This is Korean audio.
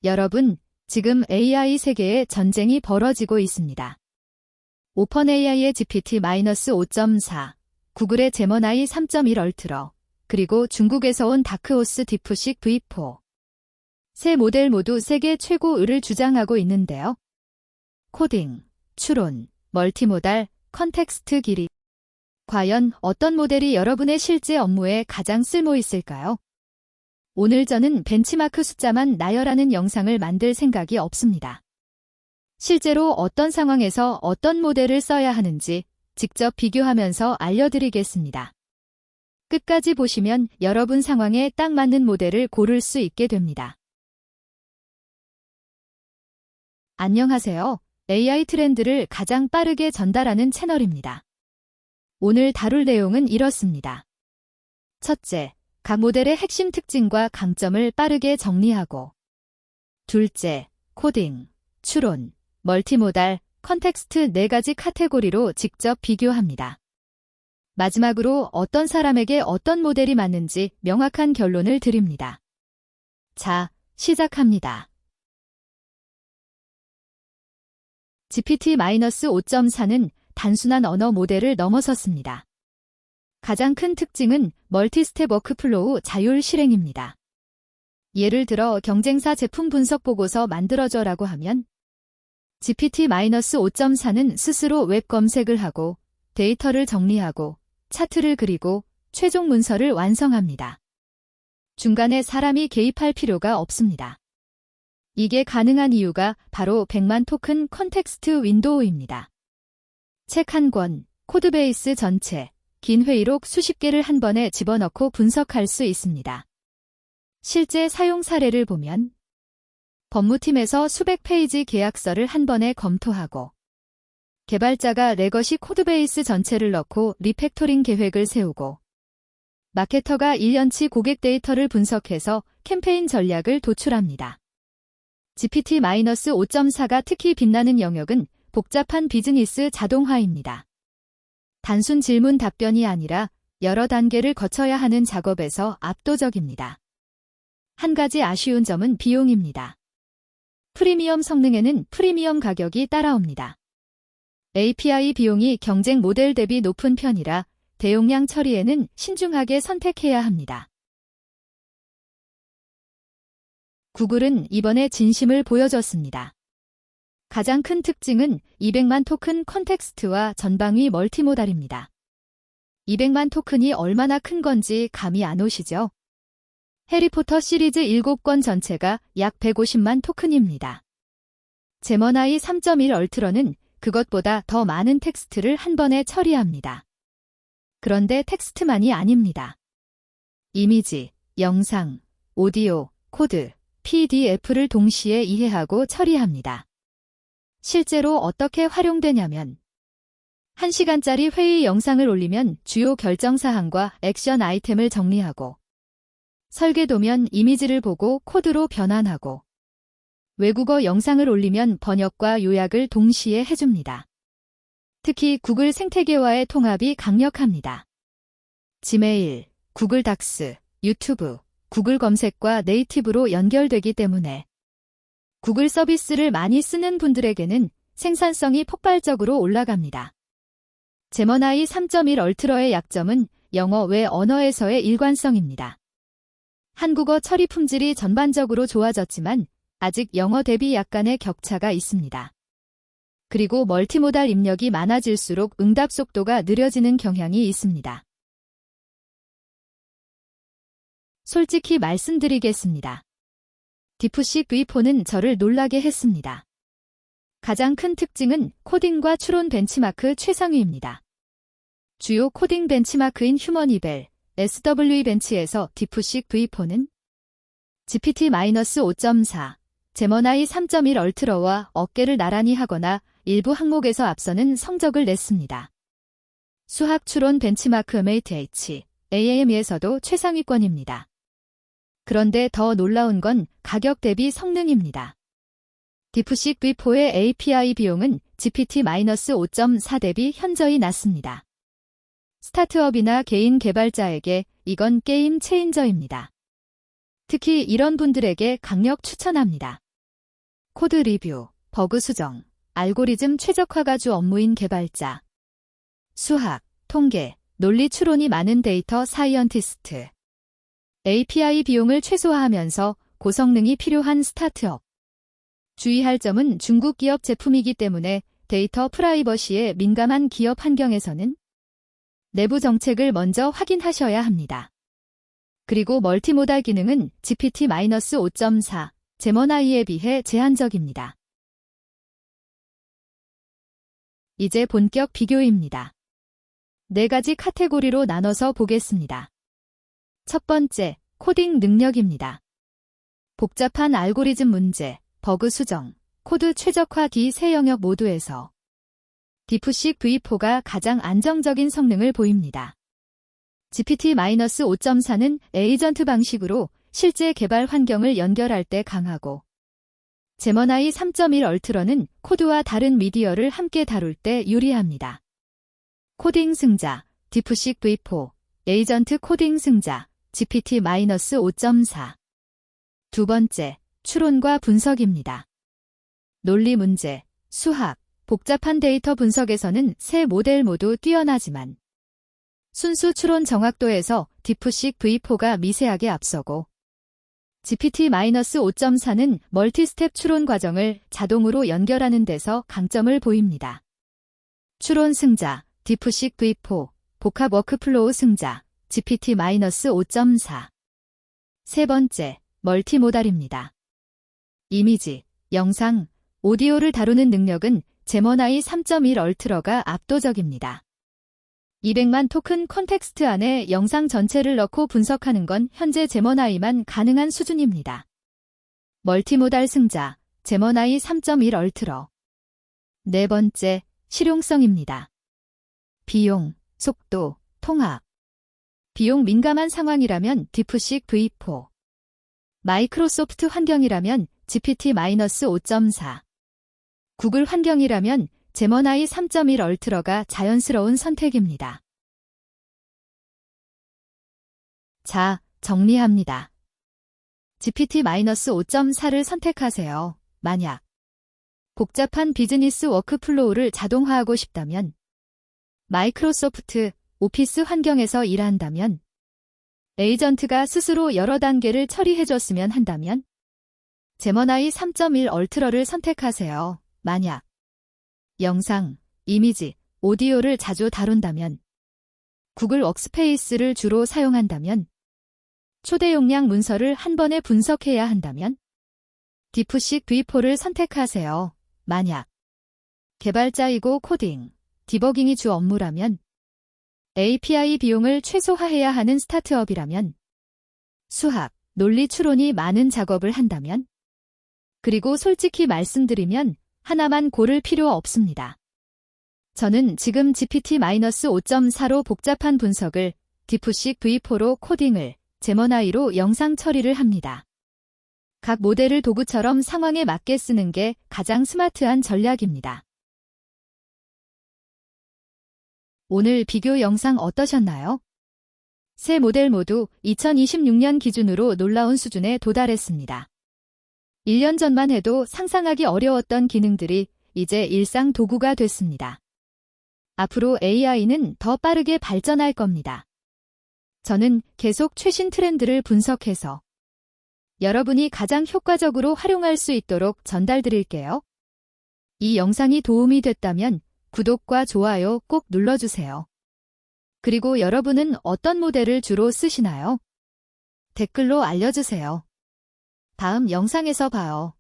여러분, 지금 AI 세계에 전쟁이 벌어지고 있습니다. 오픈 AI의 GPT-5.4, 구글의 제머나이 3.1 얼트러, 그리고 중국에서 온 다크호스 딥식 V4. 세 모델 모두 세계 최고의를 주장하고 있는데요. 코딩, 추론, 멀티모달, 컨텍스트 길이. 과연 어떤 모델이 여러분의 실제 업무에 가장 쓸모 있을까요? 오늘 저는 벤치마크 숫자만 나열하는 영상을 만들 생각이 없습니다. 실제로 어떤 상황에서 어떤 모델을 써야 하는지 직접 비교하면서 알려드리겠습니다. 끝까지 보시면 여러분 상황에 딱 맞는 모델을 고를 수 있게 됩니다. 안녕하세요. AI 트렌드를 가장 빠르게 전달하는 채널입니다. 오늘 다룰 내용은 이렇습니다. 첫째, 각 모델의 핵심 특징과 강점을 빠르게 정리하고, 둘째, 코딩, 추론, 멀티모달, 컨텍스트 4가지 카테고리로 직접 비교합니다. 마지막으로 어떤 사람에게 어떤 모델이 맞는지 명확한 결론을 드립니다. 자, 시작합니다. GPT-5.4는 단순한 언어 모델을 넘어섰습니다. 가장 큰 특징은 멀티스텝 워크플로우 자율 실행입니다. 예를 들어 경쟁사 제품 분석 보고서 만들어줘라고 하면 GPT-5.4는 스스로 웹 검색을 하고 데이터를 정리하고 차트를 그리고 최종 문서를 완성합니다. 중간에 사람이 개입할 필요가 없습니다. 이게 가능한 이유가 바로 100만 토큰 컨텍스트 윈도우입니다. 책 한 권, 코드베이스 전체, 긴 회의록 수십 개를 한 번에 집어넣고 분석할 수 있습니다. 실제 사용 사례를 보면 법무팀에서 수백 페이지 계약서를 한 번에 검토하고 개발자가 레거시 코드베이스 전체를 넣고 리팩토링 계획을 세우고 마케터가 1년치 고객 데이터를 분석해서 캠페인 전략을 도출합니다. GPT-5.4가 특히 빛나는 영역은 복잡한 비즈니스 자동화입니다. 단순 질문 답변이 아니라 여러 단계를 거쳐야 하는 작업에서 압도적입니다. 한 가지 아쉬운 점은 비용입니다. 프리미엄 성능에는 프리미엄 가격이 따라옵니다. API 비용이 경쟁 모델 대비 높은 편이라 대용량 처리에는 신중하게 선택해야 합니다. 구글은 이번에 진심을 보여줬습니다. 가장 큰 특징은 200만 토큰 컨텍스트와 전방위 멀티모달입니다. 200만 토큰이 얼마나 큰 건지 감이 안 오시죠? 해리포터 시리즈 7권 전체가 약 150만 토큰입니다. 제머나이 3.1 얼트러는 그것보다 더 많은 텍스트를 한 번에 처리합니다. 그런데 텍스트만이 아닙니다. 이미지, 영상, 오디오, 코드, PDF를 동시에 이해하고 처리합니다. 실제로 어떻게 활용되냐면 1시간짜리 회의 영상을 올리면 주요 결정사항과 액션 아이템을 정리하고 설계도면 이미지를 보고 코드로 변환하고 외국어 영상을 올리면 번역과 요약을 동시에 해줍니다. 특히 구글 생태계와의 통합이 강력합니다. 지메일, 구글 닥스, 유튜브, 구글 검색과 네이티브로 연결되기 때문에 구글 서비스를 많이 쓰는 분들에게는 생산성이 폭발적으로 올라갑니다. 제머나이 3.1 얼트러의 약점은 영어 외 언어에서의 일관성입니다. 한국어 처리 품질이 전반적으로 좋아졌지만 아직 영어 대비 약간의 격차가 있습니다. 그리고 멀티모달 입력이 많아질수록 응답 속도가 느려지는 경향이 있습니다. 솔직히 말씀드리겠습니다. 딥식 V4는 저를 놀라게 했습니다. 가장 큰 특징은 코딩과 추론 벤치마크 최상위입니다. 주요 코딩 벤치마크인 휴머니벨, SWE 벤치에서 딥식 V4는 GPT-5.4, 제머나이 3.1 얼트러와 어깨를 나란히 하거나 일부 항목에서 앞서는 성적을 냈습니다. 수학 추론 벤치마크 MATH, AAM에서도 최상위권입니다. 그런데 더 놀라운 건 가격 대비 성능입니다. 딥식 V4의 API 비용은 GPT-5.4 대비 현저히 낮습니다. 스타트업이나 개인 개발자에게 이건 게임 체인저입니다. 특히 이런 분들에게 강력 추천합니다. 코드 리뷰, 버그 수정, 알고리즘 최적화가 주 업무인 개발자. 수학, 통계, 논리 추론이 많은 데이터 사이언티스트. API 비용을 최소화하면서 고성능이 필요한 스타트업. 주의할 점은 중국 기업 제품이기 때문에 데이터 프라이버시에 민감한 기업 환경에서는 내부 정책을 먼저 확인하셔야 합니다. 그리고 멀티모달 기능은 GPT-5.4, 제머나이에 비해 제한적입니다. 이제 본격 비교입니다. 4가지 카테고리로 나눠서 보겠습니다. 첫 번째, 코딩 능력입니다. 복잡한 알고리즘 문제, 버그 수정, 코드 최적화 기 세 영역 모두에서 딥식 V4가 가장 안정적인 성능을 보입니다. GPT-5.4는 에이전트 방식으로 실제 개발 환경을 연결할 때 강하고, 제머나이 3.1 얼트러는 코드와 다른 미디어를 함께 다룰 때 유리합니다. 코딩 승자, 딥식 V4, 에이전트 코딩 승자, GPT-5.4. 두 번째, 추론과 분석입니다. 논리 문제, 수학, 복잡한 데이터 분석에서는 세 모델 모두 뛰어나지만 순수 추론 정확도에서 딥식 V4가 미세하게 앞서고, GPT-5.4는 멀티스텝 추론 과정을 자동으로 연결하는 데서 강점을 보입니다. 추론 승자, 딥식 V4, 복합 워크플로우 승자, GPT-5.4. 세 번째, 멀티모달입니다. 이미지, 영상, 오디오를 다루는 능력은 제머나이 3.1 얼트러가 압도적입니다. 200만 토큰 컨텍스트 안에 영상 전체를 넣고 분석하는 건 현재 제머나이만 가능한 수준입니다. 멀티모달 승자, 제머나이 3.1 얼트러. 네 번째, 실용성입니다. 비용, 속도, 통합. 비용 민감한 상황이라면 딥식 V4. 마이크로소프트 환경이라면 GPT-5.4. 구글 환경이라면 제머나이 3.1 얼트러가 자연스러운 선택입니다. 자, 정리합니다. GPT-5.4를 선택하세요. 만약 복잡한 비즈니스 워크플로우를 자동화하고 싶다면, 마이크로소프트, 오피스 환경에서 일한다면, 에이전트가 스스로 여러 단계를 처리해줬으면 한다면, 제머나이 3.1 얼트러를 선택하세요. 만약 영상, 이미지, 오디오를 자주 다룬다면, 구글 워크스페이스를 주로 사용한다면, 초대 용량 문서를 한 번에 분석해야 한다면, 딥식 V4를 선택하세요. 만약 개발자이고 코딩, 디버깅이 주 업무라면, API 비용을 최소화해야 하는 스타트업이라면, 수학, 논리 추론이 많은 작업을 한다면, 그리고 솔직히 말씀드리면 하나만 고를 필요 없습니다. 저는 지금 GPT-5.4로 복잡한 분석을, 딥식 V4로 코딩을, 제머나이로 영상 처리를 합니다. 각 모델을 도구처럼 상황에 맞게 쓰는 게 가장 스마트한 전략입니다. 오늘 비교 영상 어떠셨나요? 세 모델 모두 2026년 기준으로 놀라운 수준에 도달했습니다. 1년 전만 해도 상상하기 어려웠던 기능들이 이제 일상 도구가 됐습니다. 앞으로 AI는 더 빠르게 발전할 겁니다. 저는 계속 최신 트렌드를 분석해서 여러분이 가장 효과적으로 활용할 수 있도록 전달드릴게요. 이 영상이 도움이 됐다면 구독과 좋아요 꼭 눌러주세요. 그리고 여러분은 어떤 모델을 주로 쓰시나요? 댓글로 알려주세요. 다음 영상에서 봐요.